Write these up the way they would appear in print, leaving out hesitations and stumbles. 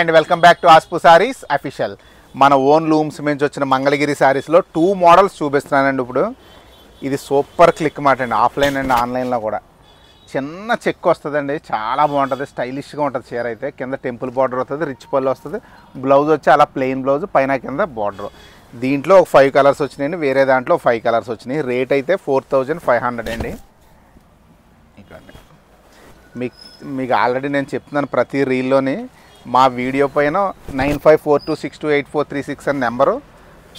And welcome back to ఆస్పు sarees official. మన own looms నుంచి వచ్చిన మంగళగిరి సారీస్లో 2 మోడల్స్ చూపిస్తున్నానండి. ఇప్పుడు ఇది సూపర్ క్లిక్ మాట అండి, ఆఫ్లైన్ అండ్ ఆన్లైన్లో కూడా. చిన్న చెక్ వస్తుందండి, చాలా బాగుంటుంది, స్టైలిష్గా ఉంటుంది చీర. అయితే కింద టెంపుల్ బార్డర్ వస్తుంది, రిచ్ పళ్ళు వస్తుంది, బ్లౌజ్ వచ్చి అలా ప్లెయిన్ బ్లౌజ్, పైన కింద బార్డర్. దీంట్లో ఒక 5 కలర్స్ వచ్చినాయండి, వేరే దాంట్లో 5 కలర్స్ వచ్చినాయి. రేట్ అయితే 4500 అండి. ఇకండి మీకు ఆల్రెడీ నేను చెప్తున్నాను ప్రతి రీల్లోని, మా వీడియో పైన 9542628436 అనే నెంబరు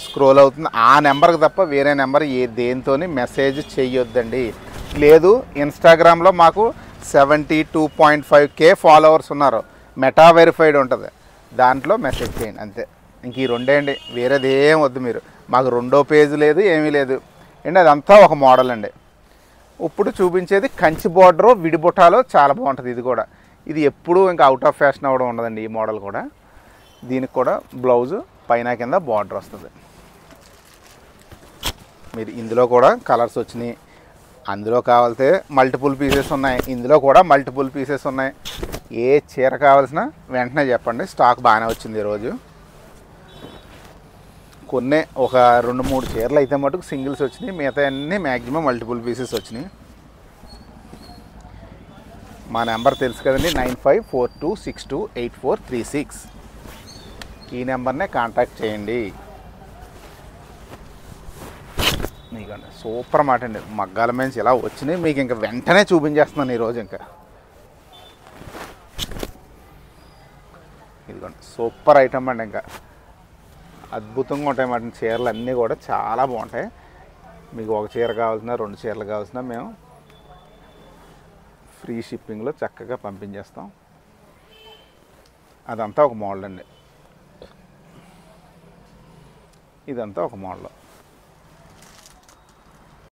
స్క్రోల్ అవుతుంది. ఆ నెంబర్కి తప్ప వేరే నెంబర్ దేనితోని మెసేజ్ చేయొద్దండి. లేదు, ఇన్స్టాగ్రామ్లో మాకు 72.5K ఫాలోవర్స్ ఉన్నారు, మెటా వెరిఫైడ్ ఉంటుంది, దాంట్లో మెసేజ్ చేయండి అంతే. ఇంక ఈ రెండే అండి, వేరేది ఏం వద్దు. మీరు మాకు రెండో పేజ్ లేదు, ఏమీ లేదు అండి. అదంతా ఒక మోడల్ అండి. ఇప్పుడు చూపించేది కంచి బార్డరు విడిబుటాలో చాలా బాగుంటుంది. ఇది ఎప్పుడు ఇంకా అవుట్ ఆఫ్ ఫ్యాషన్ అవ్వడం ఉండదండి ఈ మోడల్ కూడా. దీనికి కూడా బ్లౌజు పైన కింద బార్డర్ వస్తుంది. మీరు ఇందులో కూడా కలర్స్ వచ్చినాయి, అందులో కావాల్సితే మల్టిపుల్ పీసెస్ ఉన్నాయి, ఇందులో కూడా మల్టిపుల్ పీసెస్ ఉన్నాయి. ఏ చీర కావాల్సిన వెంటనే చెప్పండి, స్టాక్ బాగానే వచ్చింది ఈరోజు. కొన్ని ఒక 2-3 చీరలు అయితే మటుకు సింగిల్స్ వచ్చినాయి, మిగతా అన్నీ మ్యాక్సిమం మల్టిపుల్ పీసెస్ వచ్చినాయి. మా నెంబర్ తెలుసు కదండి, 9542628436. ఈ నెంబర్నే కాంటాక్ట్ చేయండి. మీకండి సూపర్ మాట అండి, మగ్గాల మీద ఇలా వచ్చినాయి, మీకు ఇంకా వెంటనే చూపించేస్తున్నాను ఈరోజు. ఇంకా ఇదిగోండి సూపర్ ఐటమ్ అండి, ఇంకా అద్భుతంగా ఉంటాయి మాట. చీరలు అన్నీ కూడా చాలా బాగుంటాయి. మీకు ఒక చీర కావాల్సిన, 2 చీరలు కావాల్సిన మేము ఫ్రీ షిప్పింగ్లో చక్కగా పంపించేస్తాం. అదంతా ఒక మోడల్ అండి, ఇదంతా ఒక మోడల్.